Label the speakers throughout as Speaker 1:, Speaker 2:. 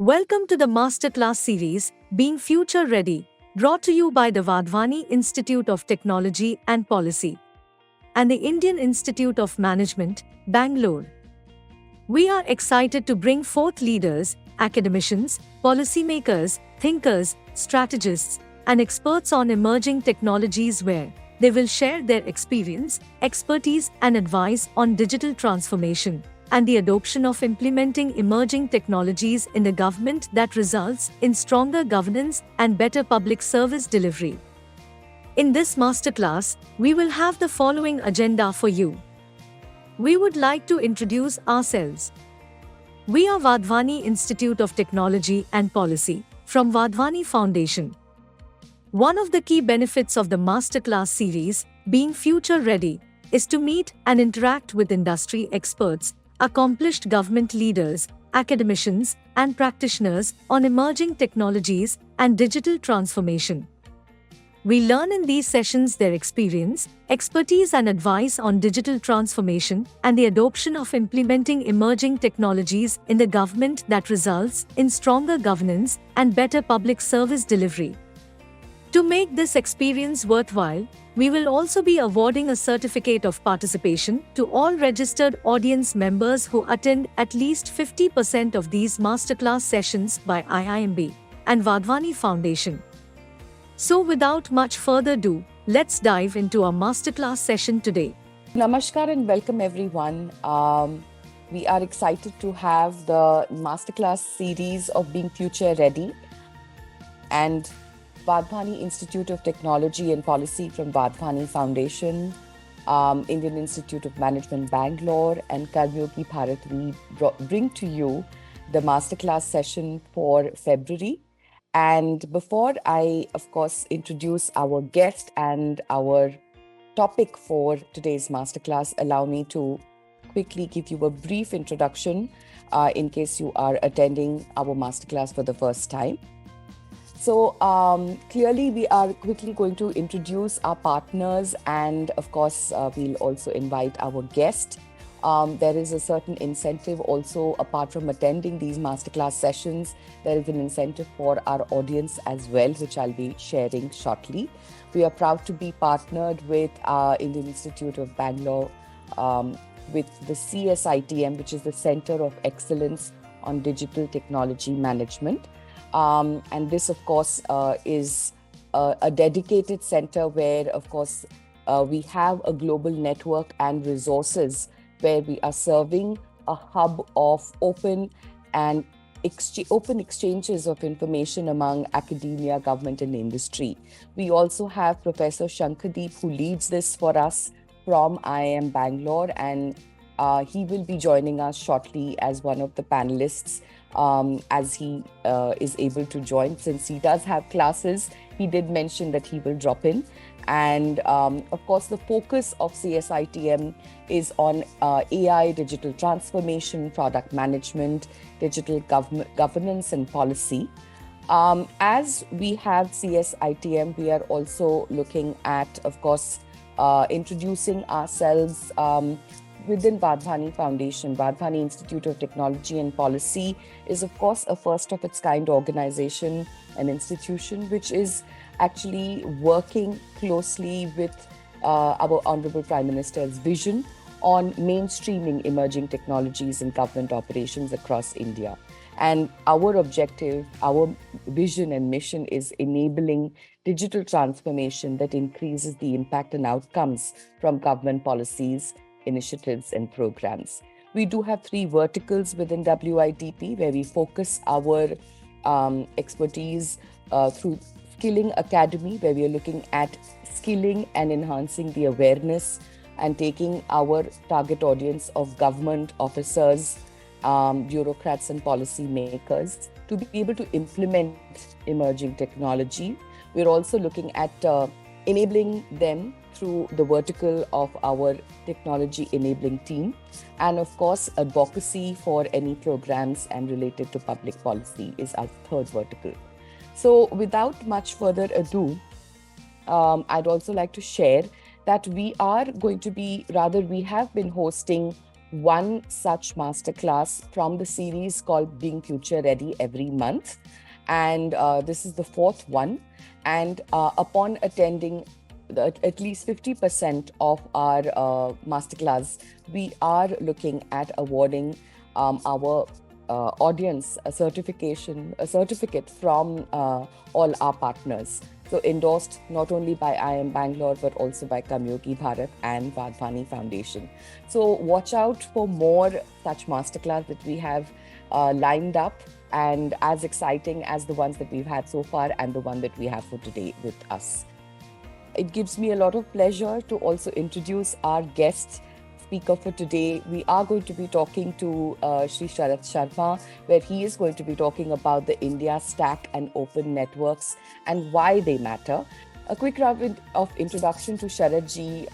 Speaker 1: Welcome to the Masterclass series, Being Future Ready, brought to you by the Vadhwani Institute of Technology and Policy and the Indian Institute of Management, Bangalore. We are excited to bring forth leaders, academicians, policymakers, thinkers, strategists, and experts on emerging technologies where they will share their experience, expertise, and advice on digital transformation and the adoption of implementing emerging technologies in the government that results in stronger governance and better public service delivery. In this masterclass, we will have the following agenda for you. We would like to introduce ourselves. We are Vadhwani Institute of Technology and Policy from Vadhwani Foundation. One of the key benefits of the Masterclass series, Being Future Ready, is to meet and interact with industry experts, accomplished government leaders, academicians, and practitioners on emerging technologies and digital transformation. We learn in these sessions their experience, expertise, and advice on digital transformation and the adoption of implementing emerging technologies in the government that results in stronger governance and better public service delivery. To make this experience worthwhile, we will also be awarding a certificate of participation to all registered audience members who attend at least 50% of these masterclass sessions by IIMB and Vadhwani Foundation. So without much further ado, let's dive into our masterclass session today.
Speaker 2: Namaskar and welcome everyone. We are excited to have the masterclass series of Being Future Ready and Vadhwani Institute of Technology and Policy from Vadhwani Foundation, Indian Institute of Management Bangalore, and Karmyogi Bharat. We bring to you the masterclass session for February. And before I, of course, introduce our guest and our topic for today's masterclass, allow me to quickly give you a brief introduction in case you are attending our masterclass for the first time. So clearly we are quickly going to introduce our partners and of course we'll also invite our guest. There is a certain incentive also apart from attending these masterclass sessions. There is an incentive for our audience as well, which I'll be sharing shortly. We are proud to be partnered with our Indian Institute of Bangalore with the CSITM, which is the Center of Excellence on Digital Technology Management. And this, of course, is a dedicated center where, of course, we have a global network and resources where we are serving a hub of open exchanges of information among academia, government, and industry. We also have Professor Shankadeep, who leads this for us from IIM Bangalore, and he will be joining us shortly as one of the panelists. As he is able to join, since he does have classes, he did mention that he will drop in. And of course, the focus of CSITM is on AI, digital transformation, product management, digital governance and policy. As we have CSITM, we are also looking at, of course, introducing ourselves within Vadhwani Foundation. Vadhwani Institute of Technology and Policy is, of course, a first of its kind organization, an institution which is actually working closely with our Honorable Prime Minister's vision on mainstreaming emerging technologies in government operations across India. And our objective, our vision and mission is enabling digital transformation that increases the impact and outcomes from government policies, initiatives and programs. We do have 3 verticals within WITP where we focus our expertise through Skilling Academy, where we are looking at skilling and enhancing the awareness and taking our target audience of government officers, bureaucrats and policy makers to be able to implement emerging technology. We're also looking at enabling them through the vertical of our technology enabling team, and of course advocacy for any programs and related to public policy is our 3rd vertical. So without much further ado, I'd also like to share that we have been hosting one such masterclass from the series called Being Future Ready every month. And this is the fourth one. And upon attending at least 50% of our masterclass, we are looking at awarding our audience a certificate from all our partners. So endorsed not only by IIM Bangalore, but also by Kamyogi Bharat and Vadhvani Foundation. So watch out for more such masterclass that we have lined up, and as exciting as the ones that we've had so far and the one that we have for today with us. It gives me a lot of pleasure to also introduce our guest speaker for today. We are going to be talking to Shri Sharad Sharma, where he is going to be talking about the India Stack and open networks and why they matter. A quick round of introduction to Sharad ji.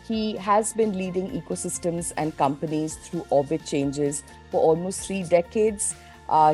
Speaker 2: He has been leading ecosystems and companies through orbit changes for almost 3 decades.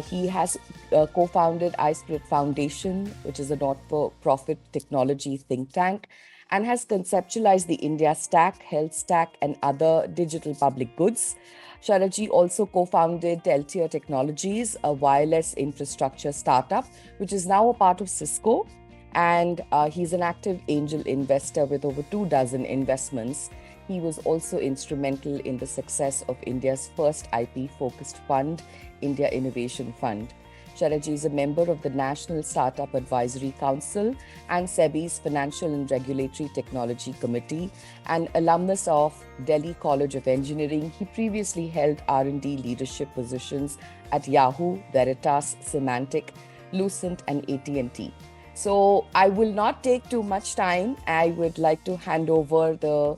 Speaker 2: He has co-founded iSPIRT Foundation, which is a not-for-profit technology think tank, and has conceptualized the India Stack, Health Stack, and other digital public goods. Sharad ji also co-founded Teltier Technologies, a wireless infrastructure startup, which is now a part of Cisco. And he's an active angel investor with over 24 investments. He was also instrumental in the success of India's first IP-focused fund, India Innovation Fund. Sharad ji is a member of the National Startup Advisory Council and SEBI's Financial and Regulatory Technology Committee, and alumnus of Delhi College of Engineering. He previously held R&D leadership positions at Yahoo, Veritas, Symantec, Lucent, and AT&T. So I will not take too much time. I would like to hand over the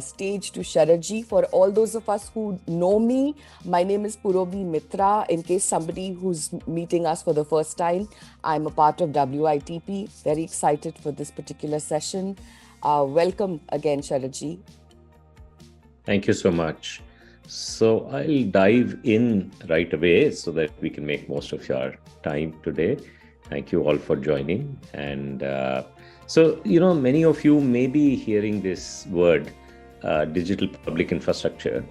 Speaker 2: stage to Sharad ji. For all those of us who know me, my name is Purobhi Mitra. In case somebody who's meeting us for the first time, I'm a part of WITP. Very excited for this particular session. Welcome again, Sharad ji.
Speaker 3: Thank you so much. So I'll dive in right away so that we can make most of your time today. Thank you all for joining. And so, many of you may be hearing this word, digital public infrastructure,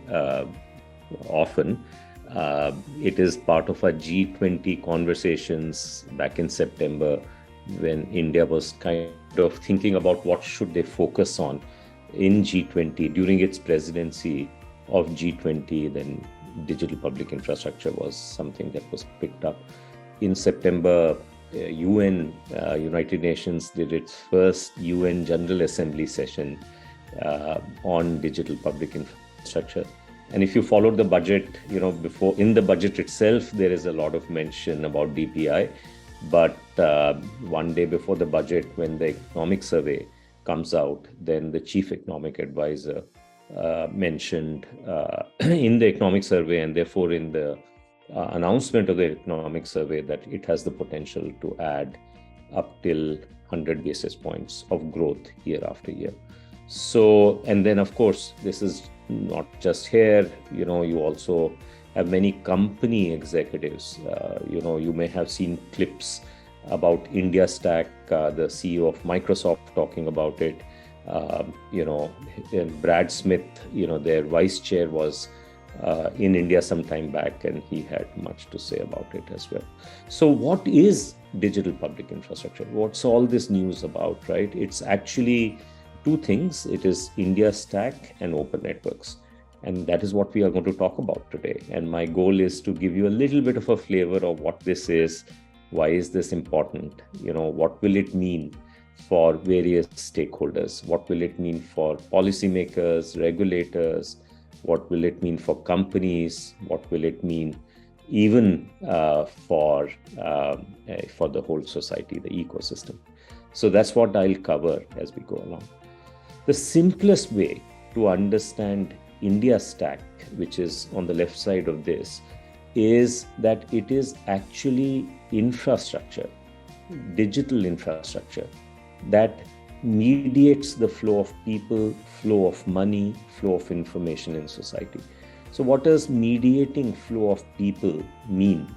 Speaker 3: often. It is part of our G20 conversations back in September, when India was kind of thinking about what should they focus on in G20 during its presidency of G20. Then digital public infrastructure was something that was picked up. In September, United Nations did its first UN General Assembly session on digital public infrastructure. And if you followed the budget, in the budget itself, there is a lot of mention about DPI. But one day before the budget, when the economic survey comes out, then the chief economic advisor mentioned in the economic survey, and therefore in the announcement of the economic survey, that it has the potential to add up till 100 basis points of growth year after year. So, and then of course, this is not just here, you also have many company executives. You may have seen clips about India Stack, the CEO of Microsoft talking about it. Brad Smith, their vice chair, was in India some time back, and he had much to say about it as well. So what is digital public infrastructure? What's all this news about, right? It's actually two things. It is India Stack and open networks. And that is what we are going to talk about today. And my goal is to give you a little bit of a flavor of what this is. Why is this important? What will it mean for various stakeholders? What will it mean for policymakers, regulators? What will it mean for companies? What will it mean even for the whole society, the ecosystem? So that's what I'll cover as we go along. The simplest way to understand India Stack, which is on the left side of this, is that it is actually infrastructure, digital infrastructure, that mediates the flow of people, flow of money, flow of information in society. So what does mediating flow of people mean?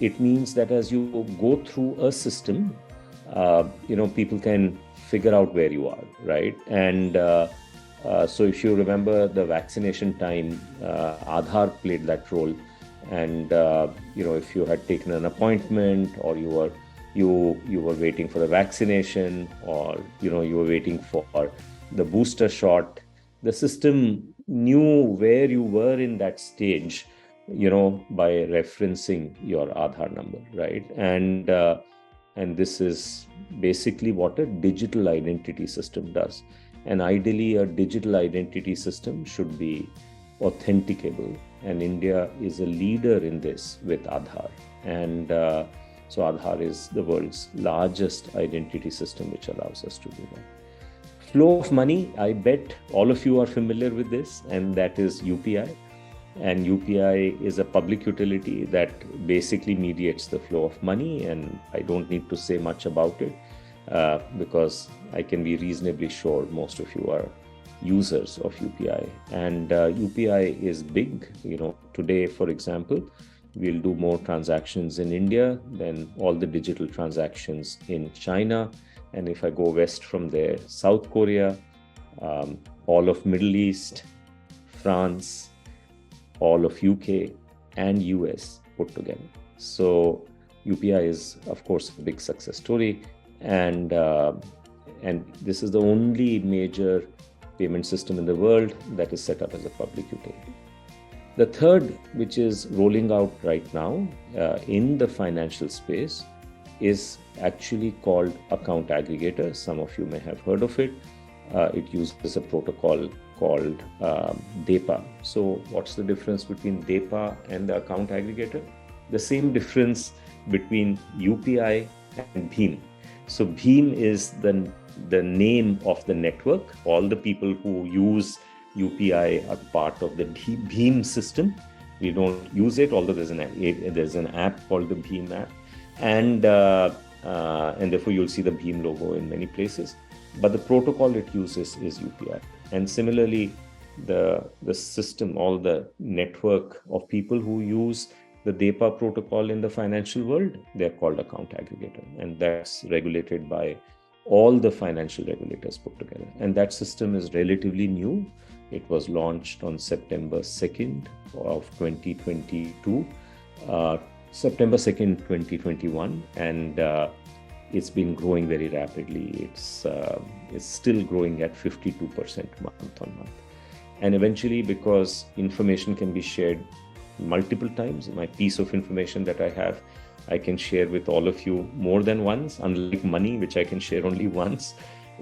Speaker 3: It means that as you go through a system, people can figure out where you are, right? And So if you remember the vaccination time, Aadhaar played that role. And if you had taken an appointment, or you were waiting for the vaccination, or you were waiting for the booster shot, the system knew where you were in that stage, by referencing your Aadhaar number, right? And this is basically what a digital identity system does. And ideally, a digital identity system should be authenticable. And India is a leader in this with Aadhaar. And so Aadhaar is the world's largest identity system, which allows us to do that. Flow of money, I bet all of you are familiar with this, and that is UPI. And UPI is a public utility that basically mediates the flow of money. And I don't need to say much about it because I can be reasonably sure most of you are users of UPI. And UPI is big. Today, for example, we'll do more transactions in India than all the digital transactions in China. And if I go west from there, South Korea, all of Middle East, France, all of UK and US put together. So UPI is, of course, a big success story. And this is the only major payment system in the world that is set up as a public utility. The third, which is rolling out right now in the financial space, is actually called account aggregator. Some of you may have heard of it. It uses a protocol called DEPA. So what's the difference between DEPA and the account aggregator? The same difference between UPI and BHIM. So BHIM is the name of the network. All the people who use UPI are part of the BHIM system. We don't use it, although there's an app called the BHIM app. And therefore you'll see the BHIM logo in many places. But the protocol it uses is UPI. And similarly, the system, all the network of people who use the DEPA protocol in the financial world, they're called account aggregator. And that's regulated by all the financial regulators put together. And that system is relatively new. It was launched on September 2nd of 2022, September 2nd, 2021. And it's been growing very rapidly. It's still growing at 52% month on month. And eventually, because information can be shared multiple times, my piece of information that I have, I can share with all of you more than once, unlike money, which I can share only once.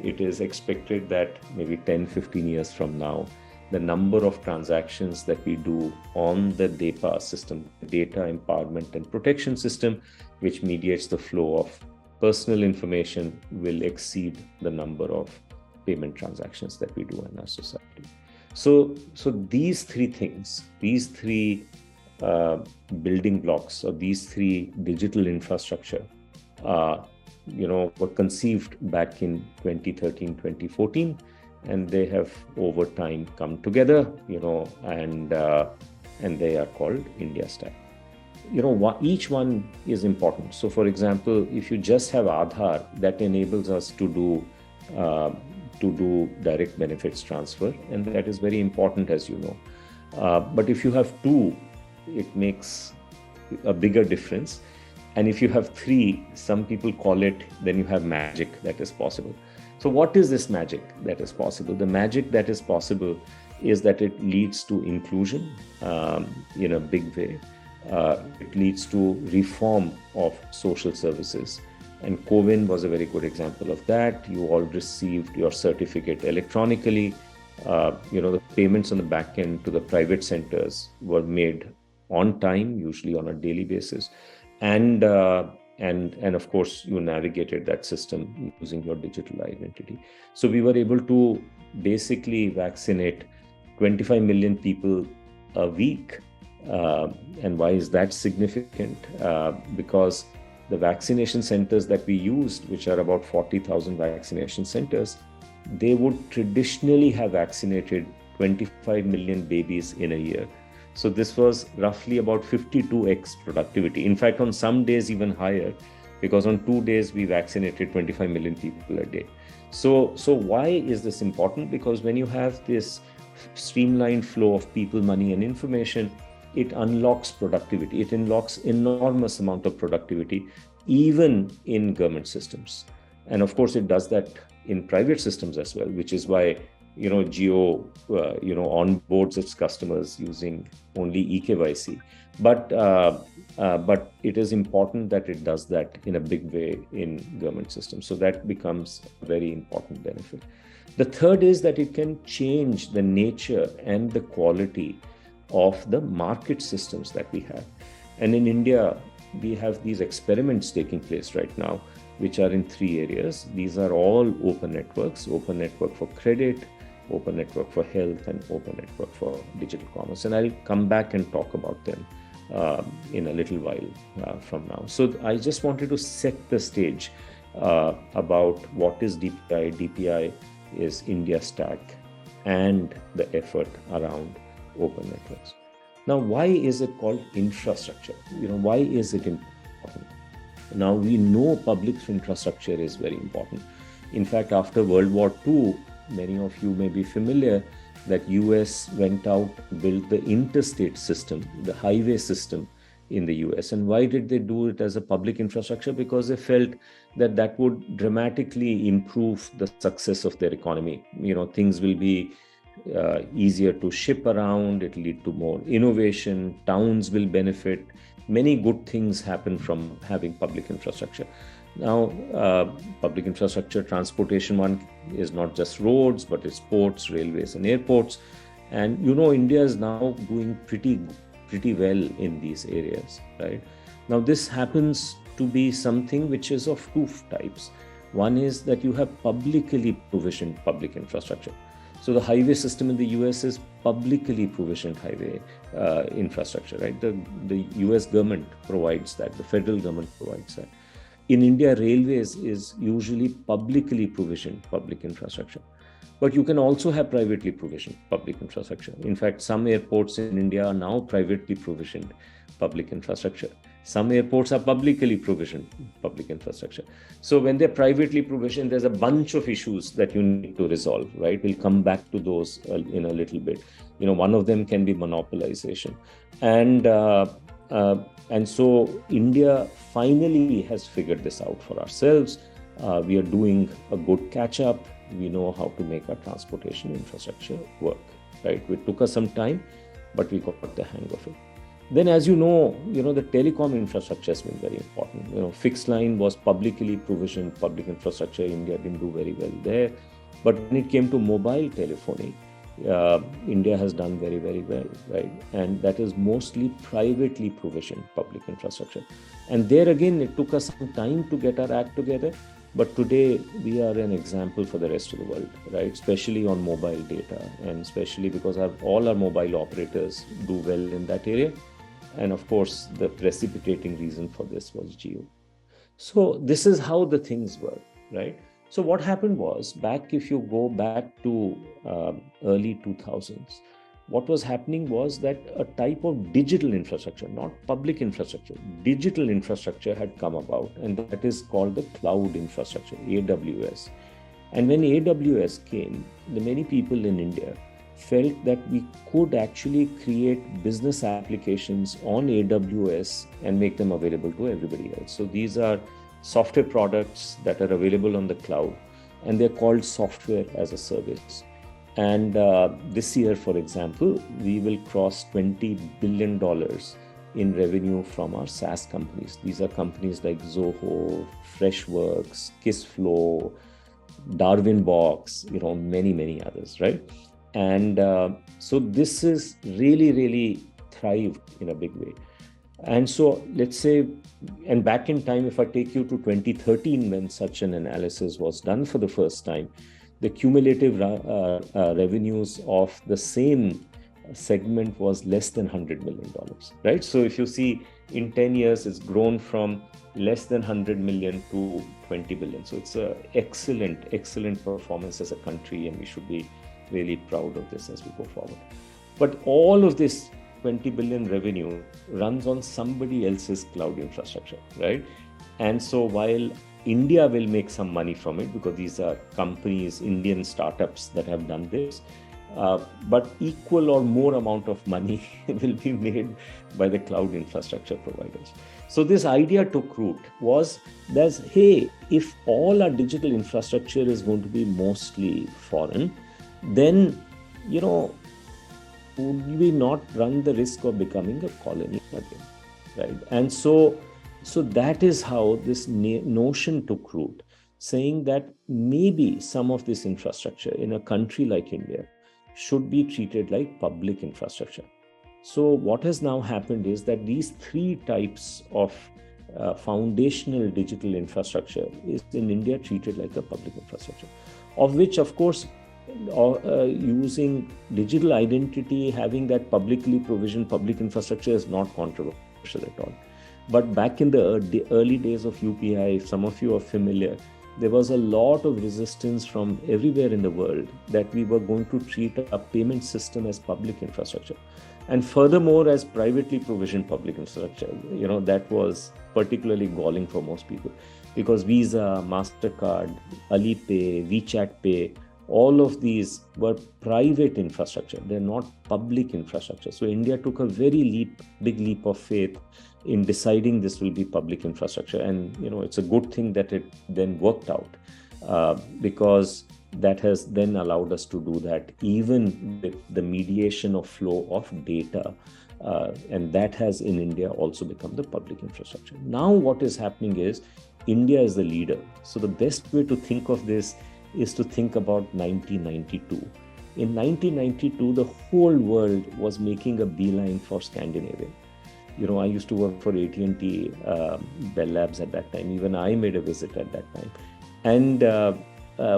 Speaker 3: It is expected that maybe 10, 15 years from now, the number of transactions that we do on the DEPA system, Data Empowerment and Protection System, which mediates the flow of personal information, will exceed the number of payment transactions that we do in our society. So these three things, these three building blocks, or these three digital infrastructure, were conceived back in 2013, 2014, and they have over time come together, and they are called India Stack. Each one is important. So for example, if you just have Aadhaar, that enables us to do direct benefits transfer, and that is very important, as you know. But if you have two, it makes a bigger difference. And if you have three, some people call it, then you have magic that is possible. So what is this magic that is possible? The magic that is possible is that it leads to inclusion in a big way. It leads to reform of social services. And CoWIN was a very good example of that. You all received your certificate electronically. The payments on the back end to the private centers were made on time, usually on a daily basis. And of course, you navigated that system using your digital identity. So we were able to basically vaccinate 25 million people a week. And why is that significant? Because the vaccination centers that we used, which are about 40,000 vaccination centers, they would traditionally have vaccinated 25 million babies in a year. So this was roughly about 52x productivity. In fact, on some days even higher, because on 2 days we vaccinated 25 million people a day. So why is this important? Because when you have this streamlined flow of people, money, and information, it unlocks productivity. It unlocks enormous amount of productivity, even in government systems. And of course, it does that in private systems as well, which is why, Jio, onboards its customers using only eKYC. But it is important that it does that in a big way in government systems. So that becomes a very important benefit. The third is that it can change the nature and the quality of the market systems that we have. And in India, we have these experiments taking place right now, which are in 3 areas. These are all open networks: open network for credit, open network for health, and open network for digital commerce. And I'll come back and talk about them in a little while from now. So I just wanted to set the stage about what is DPI. DPI is India Stack and the effort around open networks. Now, why is it called infrastructure? Why is it important? Now, we know public infrastructure is very important. In fact, after World War II, many of you may be familiar that US went out to build the interstate system, the highway system in the US. And why did they do it as a public infrastructure? Because they felt that that would dramatically improve the success of their economy. Things will be easier to ship around, it will lead to more innovation, towns will benefit, many good things happen from having public infrastructure. Now, public infrastructure, transportation one is not just roads, but it's ports, railways, and airports. And India is now doing pretty well in these areas, right? Now, this happens to be something which is of 2 types. One is that you have publicly provisioned public infrastructure. So the highway system in the US is publicly provisioned highway infrastructure, right? The US government provides that, the federal government provides that. In India, railways is usually publicly provisioned public infrastructure. But you can also have privately provisioned public infrastructure. In fact, some airports in India are now privately provisioned public infrastructure. Some airports are publicly provisioned public infrastructure. So when they're privately provisioned, there's a bunch of issues that you need to resolve, right? We'll come back to those in a little bit. One of them can be monopolization. And so India finally has figured this out for ourselves. We are doing a good catch-up. We know how to make our transportation infrastructure work, right? It took us some time, but we got the hang of it. Then, as the telecom infrastructure has been very important. Fixed line was publicly provisioned public infrastructure. India didn't do very well there. But when it came to mobile telephony, India has done very, very well, right? And that is mostly privately provisioned public infrastructure. And there again, it took us some time to get our act together. But today, we are an example for the rest of the world, right? Especially on mobile data, and especially because all our mobile operators do well in that area. And of course, the precipitating reason for this was Jio. So this is how the things work, right? So what happened was, if you go back to early 2000s, what was happening was that a type of digital infrastructure, not public infrastructure, digital infrastructure had come about, and that is called the cloud infrastructure, AWS. And when AWS came, the many people in India felt that we could actually create business applications on AWS and make them available to everybody else. So these are software products that are available on the cloud, and they're called software as a service. And this year, for example, we will cross $20 billion in revenue from our SaaS companies. These are companies like Zoho, Freshworks, Kissflow, Darwinbox, many, many others, right? And so this is really, really thrived in a big way. And so let's say, and back in time, if I take you to 2013, when such an analysis was done for the first time, the cumulative revenues of the same segment was less than $100 million, right? So if you see, in 10 years, it's grown from less than 100 million to 20 billion. So it's an excellent performance as a country, and we should be really proud of this as we go forward. But all of this 20 billion revenue runs on somebody else's cloud infrastructure, right? And so while India will make some money from it because these are companies, Indian startups that have done this. But equal or more amount of money will be made by the cloud infrastructure providers. So this idea took root was that, hey, if all our digital infrastructure is going to be mostly foreign, then, would we not run the risk of becoming a colony again, right? And so that is how this notion took root, saying that maybe some of this infrastructure in a country like India should be treated like public infrastructure. So what has now happened is that these three types of foundational digital infrastructure is in India treated like a public infrastructure, of which, of course, using digital identity, having that publicly provisioned public infrastructure is not controversial at all. But back in the early days of UPI, if some of you are familiar, there was a lot of resistance from everywhere in the world that we were going to treat a payment system as public infrastructure. And furthermore, as privately provisioned public infrastructure, that was particularly galling for most people because Visa, Mastercard, Alipay, WeChat Pay, all of these were private infrastructure. They're not public infrastructure. So India took a very big leap of faith in deciding this will be public infrastructure. And, it's a good thing that it then worked out because that has then allowed us to do that even with the mediation of flow of data. And that has in India also become the public infrastructure. Now what is happening is India is the leader. So the best way to think of this is to think about 1992. In 1992, the whole world was making a beeline for Scandinavia. I used to work for AT&T Bell Labs at that time. Even I made a visit at that time. And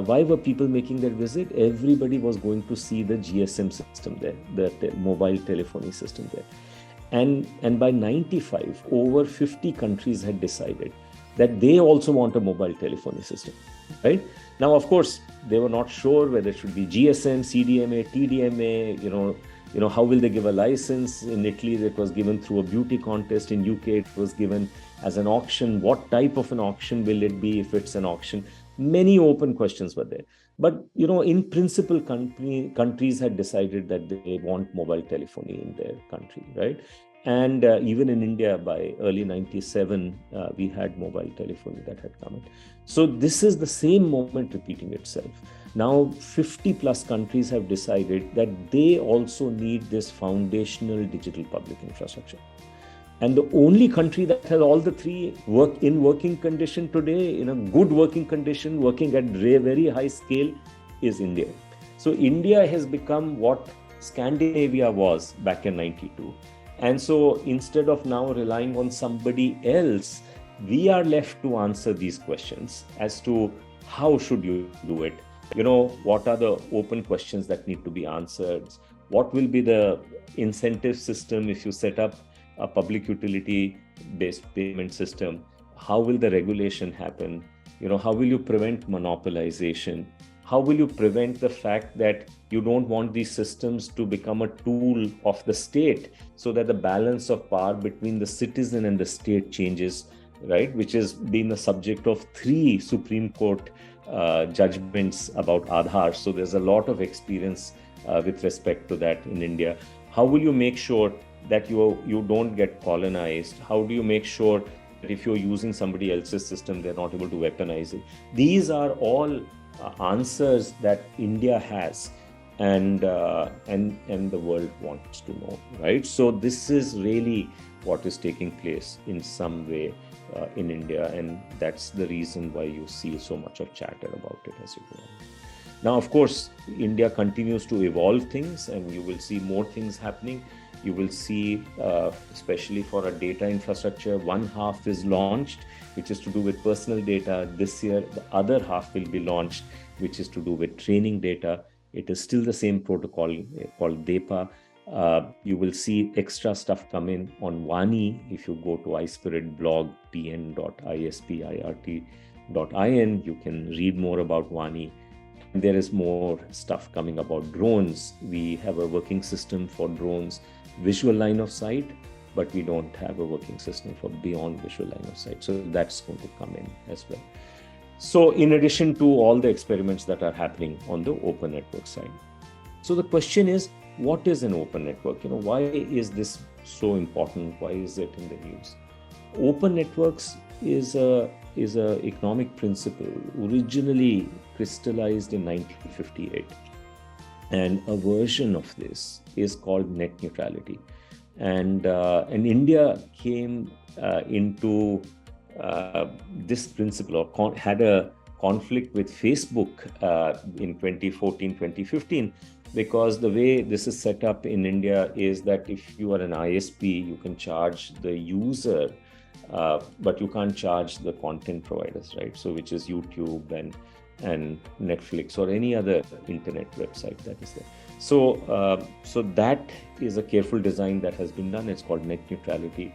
Speaker 3: why were people making that visit? Everybody was going to see the GSM system there, the mobile telephony system there. And by 95, over 50 countries had decided that they also want a mobile telephony system, right? Now, of course, they were not sure whether it should be GSM, CDMA, TDMA, how will they give a license? In Italy, it was given through a beauty contest. In UK, it was given as an auction. What type of an auction will it be if it's an auction? Many open questions were there. But, in principle, countries had decided that they want mobile telephony in their country, right? And even in India, by early 97, we had mobile telephony that had come in. So this is the same moment repeating itself. Now, 50 plus countries have decided that they also need this foundational digital public infrastructure. And the only country that has all the three working condition today, in a good working condition, working at very high scale, is India. So India has become what Scandinavia was back in 92. And so instead of now relying on somebody else, we are left to answer these questions as to how should you do it? What are the open questions that need to be answered? What will be the incentive system if you set up a public utility-based payment system? How will the regulation happen? How will you prevent monopolization? How will you prevent the fact that you don't want these systems to become a tool of the state so that the balance of power between the citizen and the state changes, right? Which has been the subject of 3 Supreme Court judgments about Aadhaar. So there's a lot of experience with respect to that in India. How will you make sure that you don't get colonized? How do you make sure that if you're using somebody else's system, they're not able to weaponize it? These are all answers that India has and the world wants to know, right? So this is really what is taking place in some way in India, and that's the reason why you see so much of chatter about it as you go on. Now, of course, India continues to evolve things, and you will see more things happening. You will see, especially for a data infrastructure, one half is launched, which is to do with personal data. This year, the other half will be launched, which is to do with training data. It is still the same protocol called DEPA. You will see extra stuff come in on WANI. If you go to iSPIRT blog, pn.ispirt.in, you can read more about WANI. There is more stuff coming about drones. We have a working system for drones, visual line of sight, but we don't have a working system for beyond visual line of sight. So that's going to come in as well. So in addition to all the experiments that are happening on the open network side. So the question is, what is an open network? Why is this so important? Why is it in the news? Open networks is a economic principle originally crystallized in 1958. And a version of this is called net neutrality. And India came into this principle, or had a conflict with Facebook in 2014, 2015, because the way this is set up in India is that if you are an ISP, you can charge the user, but you can't charge the content providers, right? So which is YouTube and Netflix or any other internet website that is there. So that is a careful design that has been done. It's called net neutrality.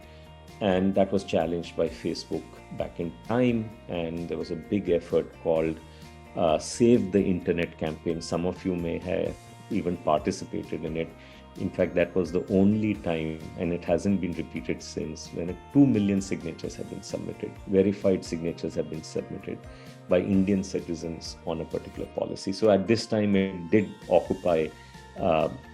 Speaker 3: And that was challenged by Facebook back in time. And there was a big effort called Save the Internet campaign. Some of you may have even participated in it. In fact, that was the only time, and it hasn't been repeated since, when 2 million signatures have been submitted, verified signatures have been submitted by Indian citizens on a particular policy. So at this time, it did occupy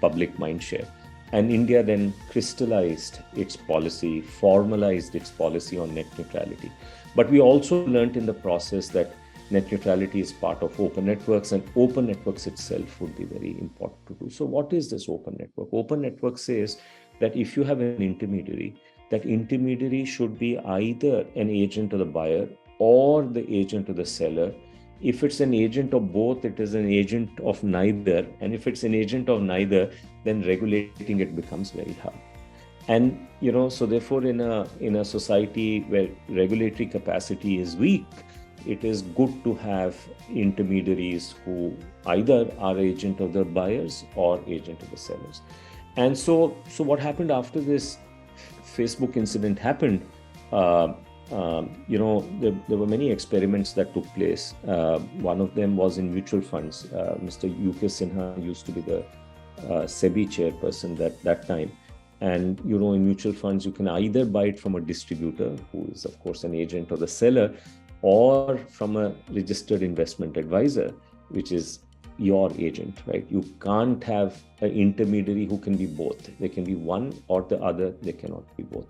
Speaker 3: public mindshare. And India then crystallized its policy, formalized its policy on net neutrality. But we also learned in the process that net neutrality is part of open networks, and open networks itself would be very important to do. So what is this open network? Open network says that if you have an intermediary, that intermediary should be either an agent of the buyer or the agent of the seller. If it's an agent of both, it is an agent of neither. And if it's an agent of neither, then regulating it becomes very hard. And, so therefore in a society where regulatory capacity is weak, it is good to have intermediaries who either are agent of the buyers or agent of the sellers. And so what happened after this Facebook incident happened, there were many experiments that took place. One of them was in mutual funds. Mr. UK Sinha used to be the SEBI chairperson that time. And, in mutual funds, you can either buy it from a distributor, who is, of course, an agent of the seller, or from a registered investment advisor, which is your agent, right? You can't have an intermediary who can be both. They can be one or the other. They cannot be both.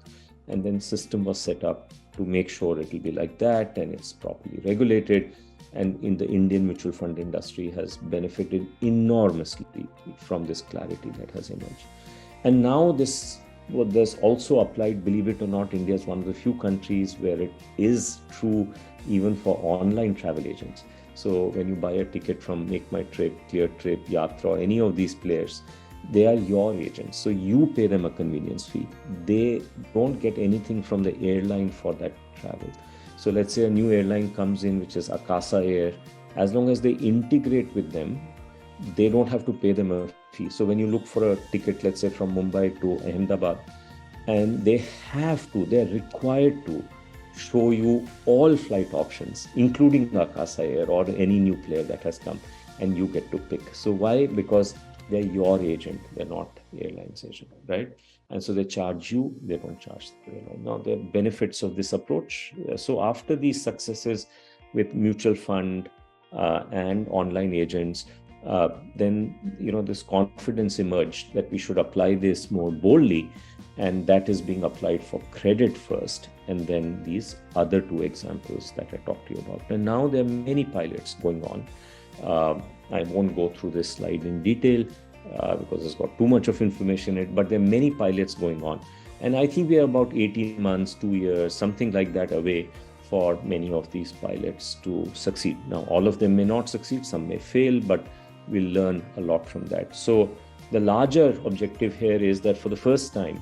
Speaker 3: And then system was set up to make sure it will be like that, and it's properly regulated. And in the Indian mutual fund industry has benefited enormously from this clarity that has emerged. And now this also applied, believe it or not, India is one of the few countries where it is true even for online travel agents. So when you buy a ticket from Make My Trip, Clear Trip, Yatra, any of these players, they are your agents. So you pay them a convenience fee. They don't get anything from the airline for that travel. So let's say a new airline comes in, which is Akasa Air. As long as they integrate with them, they don't have to pay them a fee. So when you look for a ticket, let's say from Mumbai to Ahmedabad, and they're required to show you all flight options, including Akasa Air or any new player that has come, and you get to pick. So why? Because they're your agent, they're not the airline's agent, right? And so they charge you, they don't charge the airline. Now, the benefits of this approach. So after these successes with mutual fund and online agents, then this confidence emerged that we should apply this more boldly, and that is being applied for credit first, and then these other two examples that I talked to you about. And now there are many pilots going on. I won't go through this slide in detail because it's got too much of information in it, but there are many pilots going on. And I think we are about 18 months, 2 years, something like that away for many of these pilots to succeed. Now, all of them may not succeed, some may fail, but we'll learn a lot from that. So the larger objective here is that for the first time,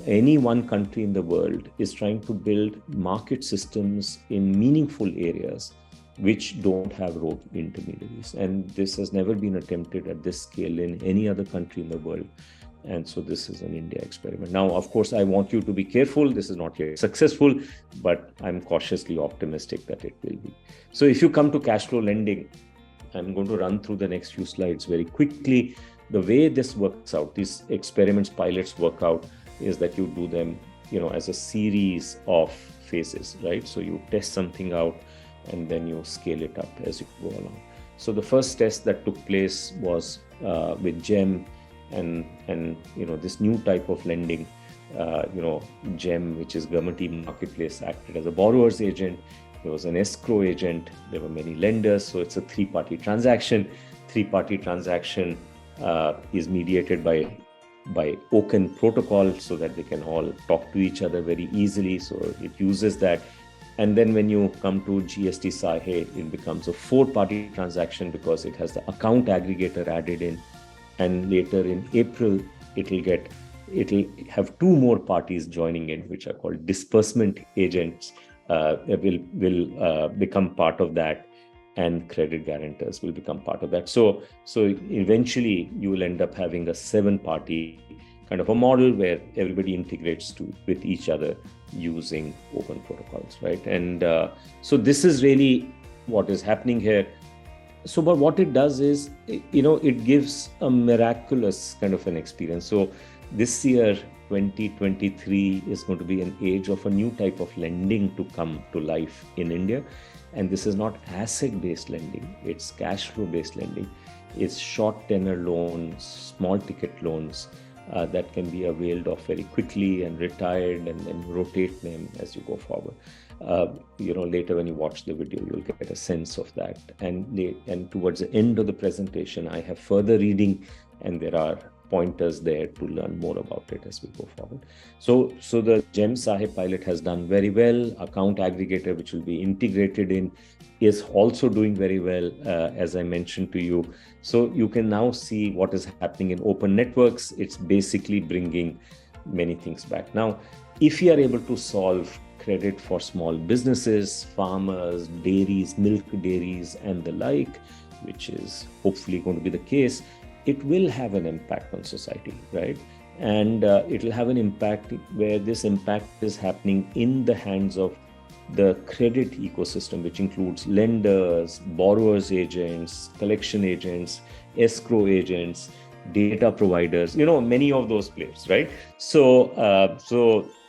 Speaker 3: any one country in the world is trying to build market systems in meaningful areas which don't have rogue intermediaries. And this has never been attempted at this scale in any other country in the world. And so this is an India experiment. Now, of course, I want you to be careful. This is not yet successful, but I'm cautiously optimistic that it will be. So if you come to cash flow lending, I'm going to run through the next few slides very quickly. The way this works out, these experiments, pilots work out, is that you do them, as a series of phases, right? So you test something out, and then you scale it up as you go along. So the first test that took place was with GEM, and this new type of lending. GEM, which is Government E-Marketplace, acted as a borrower's agent. There was an escrow agent. There were many lenders. So it's a three-party transaction. Three-party transaction is mediated by Open protocol, so that they can all talk to each other very easily. So it uses that. And then when you come to GST Sahe, it becomes a four-party transaction because it has the account aggregator added in. And later in April, it'll have two more parties joining in, which are called disbursement agents, will become part of that, and credit guarantors will become part of that. So eventually you will end up having a 7-party kind of a model where everybody integrates with each other using open protocols, right? And so this is really what is happening here. So, but what it does is, it gives a miraculous kind of an experience. So this year, 2023, is going to be an age of a new type of lending to come to life in India. And this is not asset-based lending, it's cash flow-based lending. It's short tenor loans, small ticket loans that can be availed of very quickly and retired, and then rotate them as you go forward. Later when you watch the video, you'll get a sense of that. And towards the end of the presentation, I have further reading, and there are pointers there to learn more about it as we go forward. So the GEM Sahe pilot has done very well. Account aggregator, which will be integrated in, is also doing very well, as I mentioned to you. So you can now see what is happening in open networks. It's basically bringing many things back. Now, if you are able to solve credit for small businesses, farmers, dairies, milk dairies, and the like, which is hopefully going to be the case, it will have an impact on society, right? And it will have an impact where this impact is happening in the hands of the credit ecosystem, which includes lenders, borrowers agents, collection agents, escrow agents, data providers, many of those players, right? So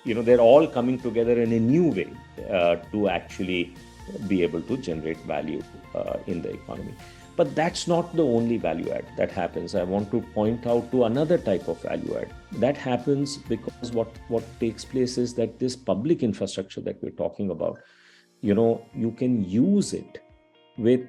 Speaker 3: they're all coming together in a new way to actually be able to generate value in the economy. But that's not the only value add that happens. I want to point out to another type of value add. That happens because what takes place is that this public infrastructure that we're talking about, you can use it with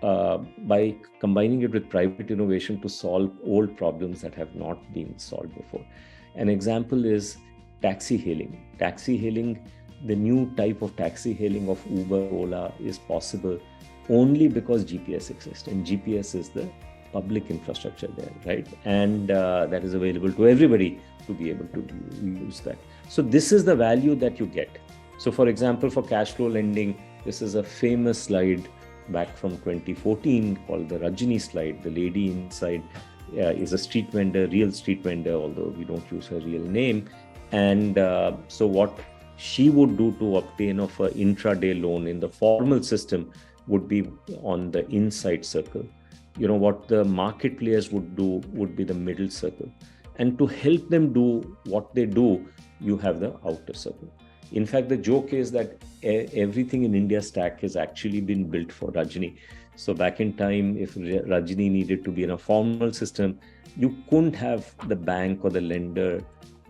Speaker 3: by combining it with private innovation to solve old problems that have not been solved before. An example is taxi hailing. Taxi hailing, the new type of taxi hailing of Uber, Ola is possible only because GPS exists, and GPS is the public infrastructure there, right? And that is available to everybody to be able to use that. So this is the value that you get. So for example, for cash flow lending, this is a famous slide back from 2014 called the Rajni slide. The lady inside is a street vendor, real street vendor, although we don't use her real name. And so what she would do to obtain of an intraday loan in the formal system would be on the inside circle. What the market players would do would be the middle circle. And to help them do what they do, you have the outer circle. In fact, the joke is that everything in India stack has actually been built for Rajni. So back in time, if Rajni needed to be in a formal system, you couldn't have the bank or the lender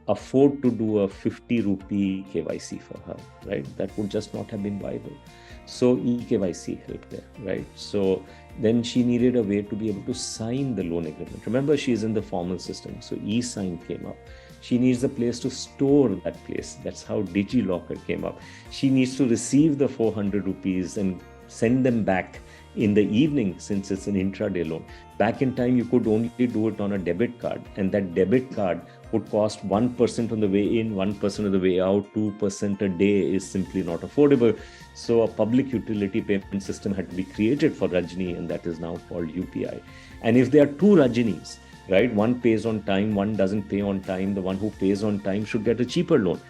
Speaker 3: afford to do a 50 rupee KYC for her, right? That would just not have been viable. So eKYC helped there, right? So then she needed a way to be able to sign the loan agreement. Remember, she's in the formal system, so e-sign came up. She needs a place to store that place. That's how DigiLocker came up. She needs to receive the 400 rupees and send them back in the evening, since it's an intraday loan. Back in time, you could only do it on a debit card, and that debit card would cost 1% on the way in, 1% on the way out, 2% a day is simply not affordable. So a public utility payment system had to be created for Rajni, and that is now called UPI. And if there are two Rajnis, right, one pays on time, one doesn't pay on time, the one who pays on time should get a cheaper loan.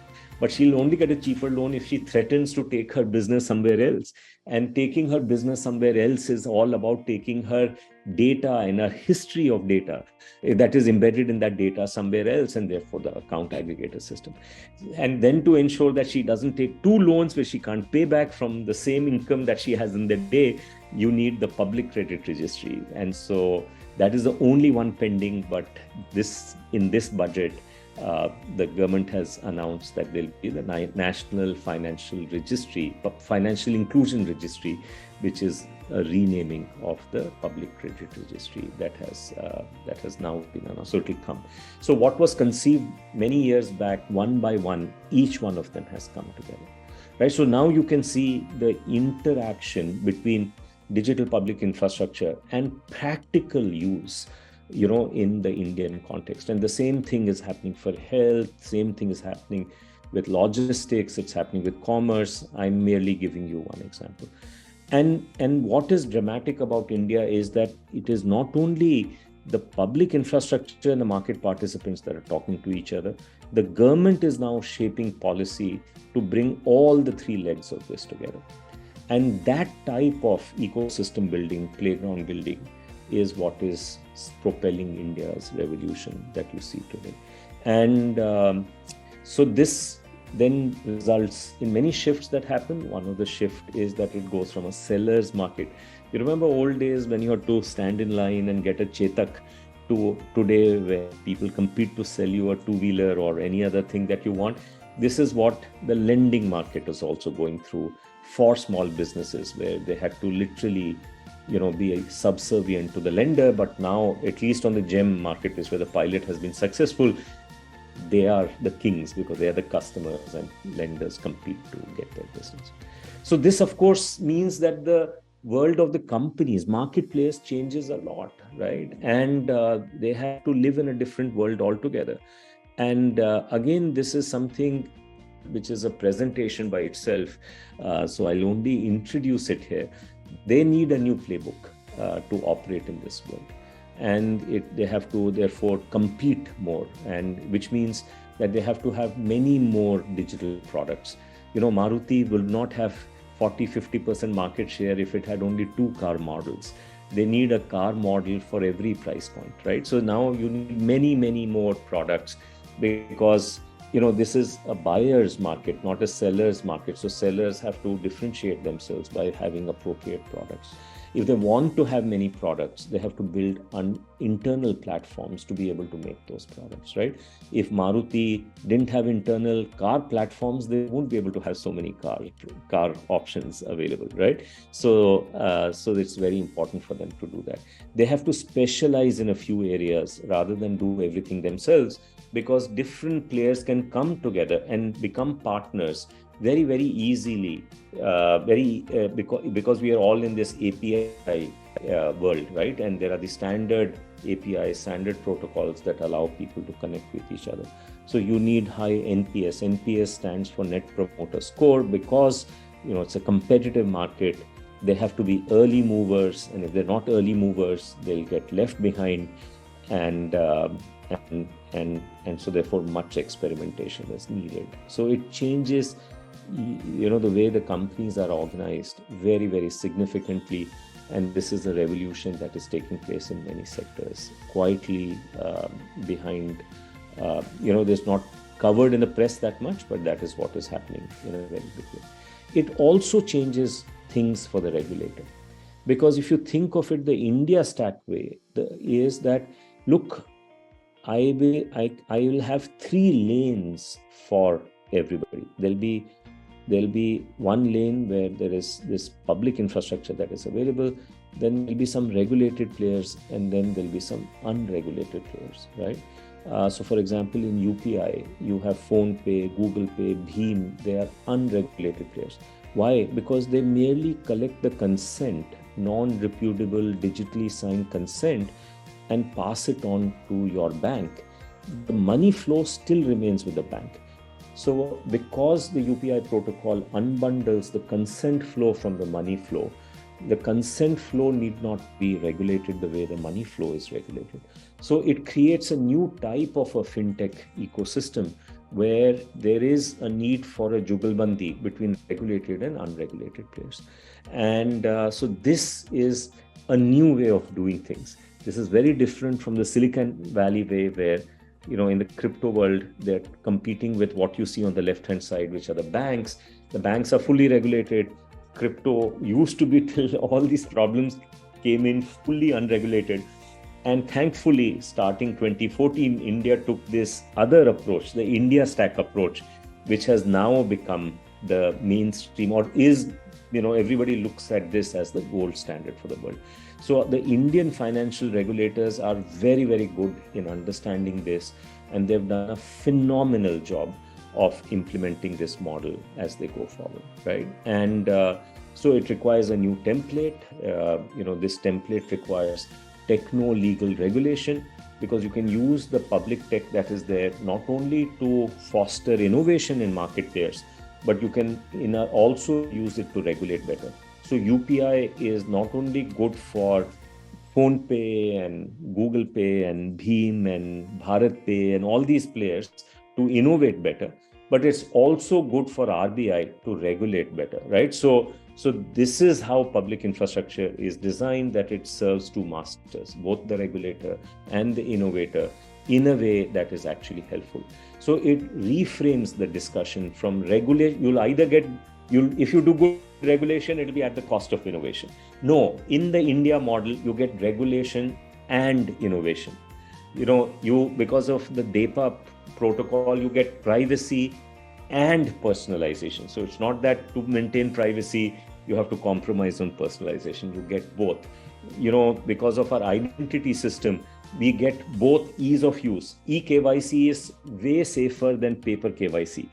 Speaker 3: but she'll only get a cheaper loan if she threatens to take her business somewhere else. And taking her business somewhere else is all about taking her data and her history of data that is embedded in that data somewhere else, and therefore the account aggregator system. And then to ensure that she doesn't take two loans which she can't pay back from the same income that she has in the day, you need the public credit registry. And so that is the only one pending. But in this budget, the government has announced that there will be the National Financial Registry, Financial Inclusion Registry, which is a renaming of the Public Credit Registry that has now been announced. So it will come. So what was conceived many years back, one by one, each one of them has come together. Right. So now you can see the interaction between digital public infrastructure and practical use, in the Indian context. And the same thing is happening for health, same thing is happening with logistics, it's happening with commerce. I'm merely giving you one example. And what is dramatic about India is that it is not only the public infrastructure and the market participants that are talking to each other. The government is now shaping policy to bring all the three legs of this together. And that type of ecosystem building, playground building, is what is propelling India's revolution that you see today. And so this then results in many shifts that happen. One of the shift is that it goes from a seller's market. You remember old days when you had to stand in line and get a Chetak, to today where people compete to sell you a two-wheeler or any other thing that you want. This is what the lending market is also going through for small businesses, where they had to literally be subservient to the lender. But now, at least on the GEM marketplace where the pilot has been successful, they are the kings because they are the customers, and lenders compete to get their business. So this, of course, means that the world of the companies, marketplace, changes a lot, right? And they have to live in a different world altogether. And again, this is something which is a presentation by itself. So I'll only introduce it here. They need a new playbook to operate in this world. And they have to therefore compete more, and which means that they have to have many more digital products. Maruti will not have 40-50% market share if it had only 2 car models. They need a car model for every price point, right? So now you need many more products, because this is a buyer's market, not a seller's market. So sellers have to differentiate themselves by having appropriate products. If they want to have many products, they have to build internal platforms to be able to make those products, right? If Maruti didn't have internal car platforms, they won't be able to have so many car options available, right? So it's very important for them to do that. They have to specialize in a few areas rather than do everything themselves, because different players can come together and become partners very easily, because we are all in this API world, right? And there are the standard APIs, standard protocols that allow people to connect with each other. So you need high NPS. NPS stands for Net Promoter Score, because it's a competitive market. They have to be early movers, and if they're not early movers, they'll get left behind. And so therefore much experimentation is needed. So it changes the way the companies are organized very significantly. And this is a revolution that is taking place in many sectors, quietly behind, there's not covered in the press that much, but that is what is happening in a very big way. It also changes things for the regulator, because if you think of it the India stack way, is that, look, I will have 3 lanes for everybody. There'll be one lane where there is this public infrastructure that is available. Then there'll be some regulated players, and then there'll be some unregulated players, right? So for example, in UPI, you have PhonePe, Google Pay, Bheem. They are unregulated players. Why? Because they merely collect the consent, non-repudiable, digitally signed consent, and pass it on to your bank. The money flow still remains with the bank. So because the UPI protocol unbundles the consent flow from the money flow, the consent flow need not be regulated the way the money flow is regulated. So it creates a new type of a fintech ecosystem, where there is a need for a jugalbandi between regulated and unregulated players. And so this is a new way of doing things. This is very different from the Silicon Valley way, where, in the crypto world, they're competing with what you see on the left-hand side, which are the banks. The banks are fully regulated. Crypto used to be, till all these problems came in, fully unregulated. And thankfully, starting 2014, India took this other approach, the India stack approach, which has now become the mainstream, or is, everybody looks at this as the gold standard for the world. So the Indian financial regulators are very, very good in understanding this, and they've done a phenomenal job of implementing this model as they go forward, right? And so it requires a new template. This template requires techno-legal regulation, because you can use the public tech that is there not only to foster innovation in market players, but you can also use it to regulate better. So UPI is not only good for PhonePe and Google Pay and Bheem and Bharat Pay and all these players to innovate better, but it's also good for RBI to regulate better, right? So this is how public infrastructure is designed, that it serves two masters, both the regulator and the innovator, in a way that is actually helpful. So it reframes the discussion from regulation. If you do good regulation, it'll be at the cost of innovation. No, in the India model, you get regulation and innovation. Because of the DEPA protocol, you get privacy and personalization. So it's not that to maintain privacy, you have to compromise on personalization. You get both. Because of our identity system, we get both ease of use. eKYC is way safer than paper KYC.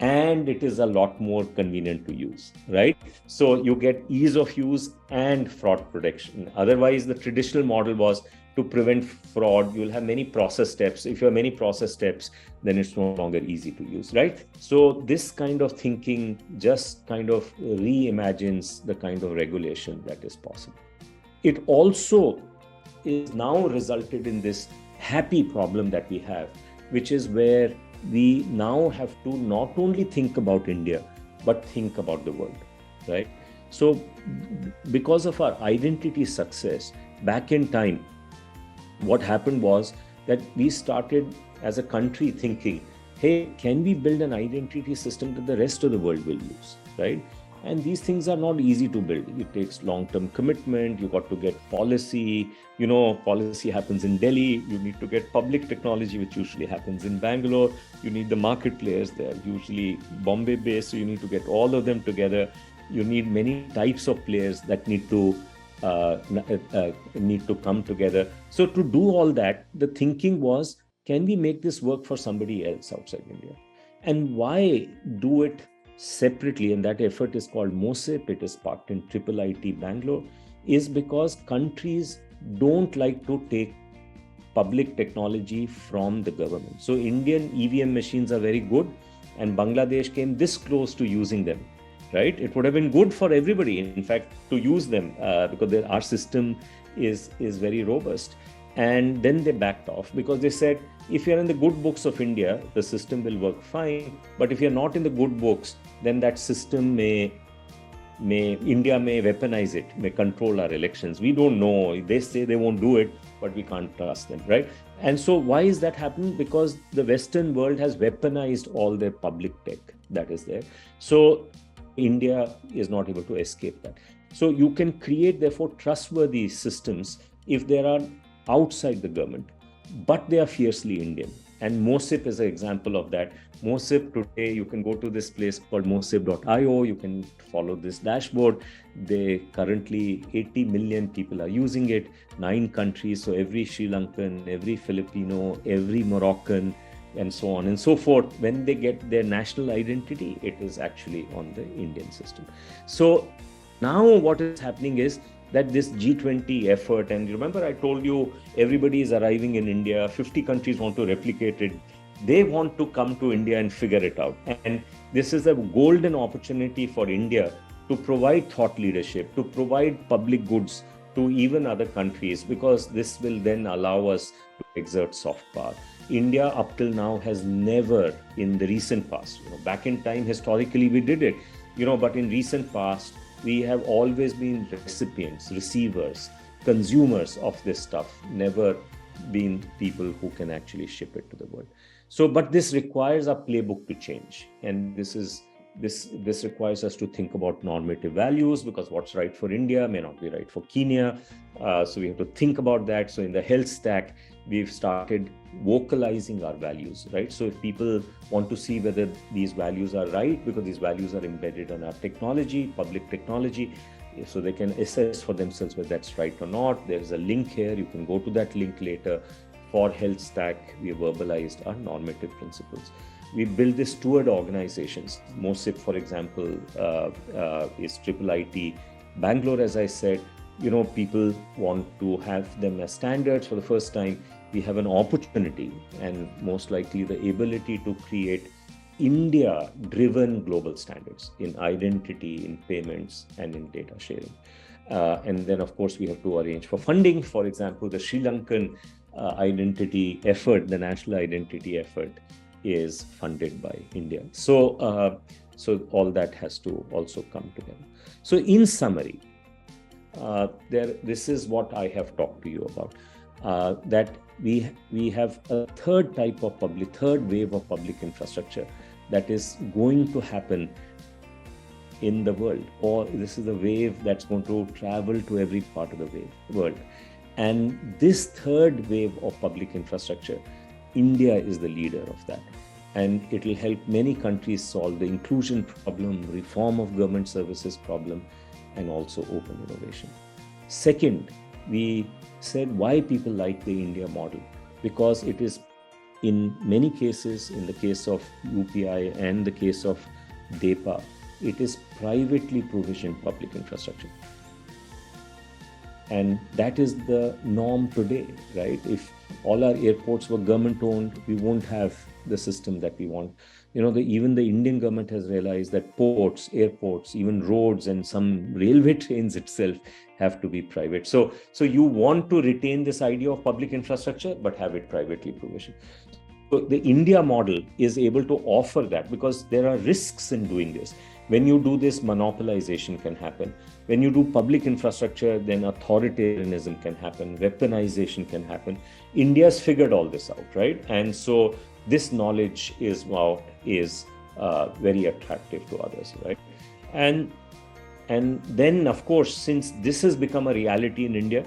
Speaker 3: And it is a lot more convenient to use, right? So you get ease of use and fraud protection. Otherwise, the traditional model was to prevent fraud. You'll have many process steps. If you have many process steps, then it's no longer easy to use, right? So this kind of thinking just kind of reimagines the kind of regulation that is possible. It also is now resulted in this happy problem that we have, which is where we now have to not only think about India, but think about the world, right? So because of our identity success, back in time, what happened was that we started as a country thinking, hey, can we build an identity system that the rest of the world will use, right? And these things are not easy to build. It takes long-term commitment. You got to get policy. Policy happens in Delhi. You need to get public technology, which usually happens in Bangalore. You need the market players. They're usually Bombay-based, so you need to get all of them together. You need many types of players that need to come together. So to do all that, the thinking was, can we make this work for somebody else outside India? And why do it separately? And that effort is called MOSIP. It is parked in IIIT Bangalore, is because countries don't like to take public technology from the government. So Indian EVM machines are very good, and Bangladesh came this close to using them, right? It would have been good for everybody, in fact, to use them because our system is very robust. And then they backed off because they said, if you're in the good books of India, the system will work fine. But if you're not in the good books, then that system India may weaponize it, may control our elections. We don't know. They say they won't do it, but we can't trust them, right? And so why is that happening? Because the Western world has weaponized all their public tech that is there. So India is not able to escape that. So you can create, therefore, trustworthy systems if they are outside the government, but they are fiercely Indian. And MOSIP is an example of that. MOSIP today, you can go to this place called mosip.io. You can follow this dashboard. They currently 80 million people are using it, 9 countries. So every Sri Lankan, every Filipino, every Moroccan, and so on and so forth. When they get their national identity, it is actually on the Indian system. So now what is happening is that this G20 effort, and remember I told you everybody is arriving in India, 50 countries want to replicate it. They want to come to India and figure it out. And this is a golden opportunity for India to provide thought leadership, to provide public goods to even other countries, because this will then allow us to exert soft power. India up till now has never, in the recent past, back in time, historically we did it, but in recent past, we have always been recipients, receivers, consumers of this stuff, never been people who can actually ship it to the world. So, but this requires our playbook to change. And this requires us to think about normative values, because what's right for India may not be right for Kenya. So we have to think about that. So in the health stack, we've started vocalizing our values, right? So if people want to see whether these values are right, because these values are embedded in our technology, public technology, so they can assess for themselves whether that's right or not. There's a link here. You can go to that link later. For health stack, we verbalized our normative principles. We build this toward organizations. MOSIP, for example, is IIIT Bangalore, as I said. People want to have them as standards for the first time. We have an opportunity and most likely the ability to create India-driven global standards in identity, in payments, and in data sharing. And then, of course, we have to arrange for funding. For example, the Sri Lankan identity effort, the national identity effort, is funded by India. So all that has to also come together. So in summary, this is what I have talked to you about, that we have a third wave of public infrastructure that is going to happen in the world, or this is a wave that's going to travel to every part of the world. And this third wave of public infrastructure, India is the leader of that. And it will help many countries solve the inclusion problem, reform of government services problem, and also open innovation. Second, we said why people like the India model, because it is in many cases, in the case of UPI and the case of DEPA, it is privately provisioned public infrastructure. And that is the norm today, right? If all our airports were government owned, we won't have the system that we want. Even the Indian government has realized that ports, airports, even roads and some railway trains itself have to be private. So you want to retain this idea of public infrastructure, but have it privately provisioned. So the India model is able to offer that, because there are risks in doing this. When you do this, monopolization can happen. When you do public infrastructure, then authoritarianism can happen, weaponization can happen. India's figured all this out, right? And so this knowledge is very attractive to others, right? And then, of course, since this has become a reality in India,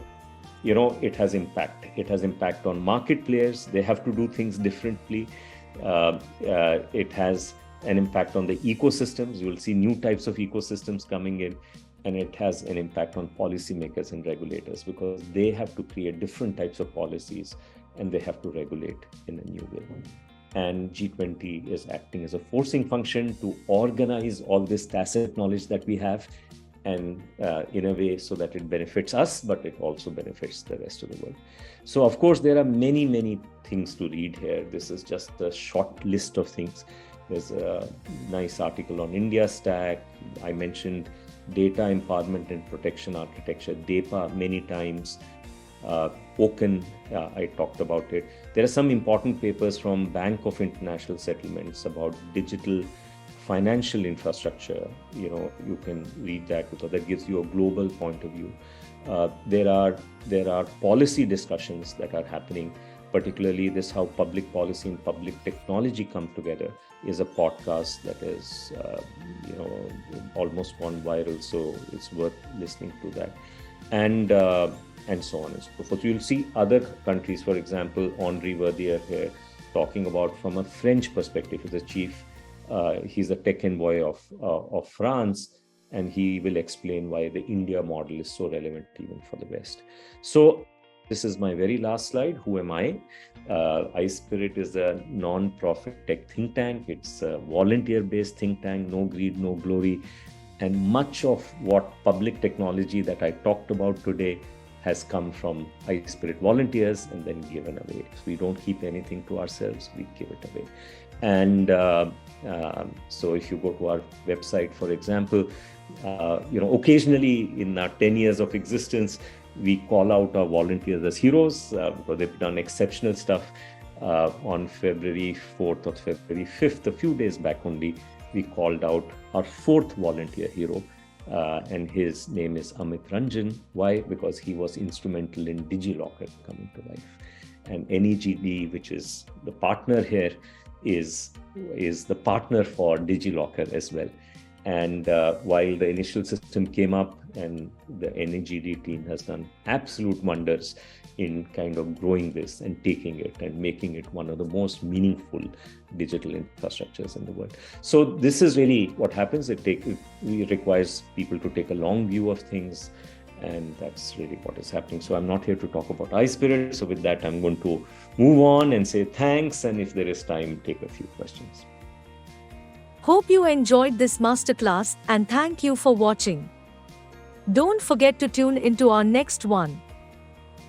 Speaker 3: it has impact. It has impact on market players. They have to do things differently. It has an impact on the ecosystems. You will see new types of ecosystems coming in, and it has an impact on policymakers and regulators, because they have to create different types of policies and they have to regulate in a new way. And G20 is acting as a forcing function to organize all this tacit knowledge that we have, and in a way so that it benefits us, but it also benefits the rest of the world. So, of course, there are many, many things to read here. This is just a short list of things. There's a nice article on India Stack. I mentioned data empowerment and protection architecture, DEPA, many times. OCEN, I talked about it. There are some important papers from Bank of International Settlements about digital financial infrastructure. You can read that, because that gives you a global point of view. There are policy discussions that are happening, particularly this how public policy and public technology come together is a podcast that is almost gone viral, so it's worth listening to that, and so on and so forth. You'll see other countries, for example, Henri Verdier here talking about from a French perspective. He's a chief, he's a tech envoy of France, and he will explain why the India model is so relevant even for the West. So this is my very last slide. Who am I? iSPIRT is a non-profit tech think tank. It's a volunteer-based think tank, no greed, no glory. And much of what public technology that I talked about today has come from iSPIRT volunteers and then given away. So we don't keep anything to ourselves, we give it away. And so if you go to our website, for example, occasionally in our 10 years of existence, we call out our volunteers as heroes because they've done exceptional stuff. On February 4th or February 5th, a few days back only, we called out our 4th volunteer hero, and his name is Amit Ranjan. Why? Because he was instrumental in DigiLocker coming to life. And NEGD, which is the partner here, is the partner for DigiLocker as well. And while the initial system came up, and the NEGD team has done absolute wonders in kind of growing this and taking it and making it one of the most meaningful digital infrastructures in the world. So this is really what happens. It requires people to take a long view of things, and that's really what is happening. So I'm not here to talk about iSPIRT. So with that, I'm going to move on and say thanks, and if there is time, take a few questions.
Speaker 1: Hope you enjoyed this masterclass and thank you for watching. Don't forget to tune into our next one.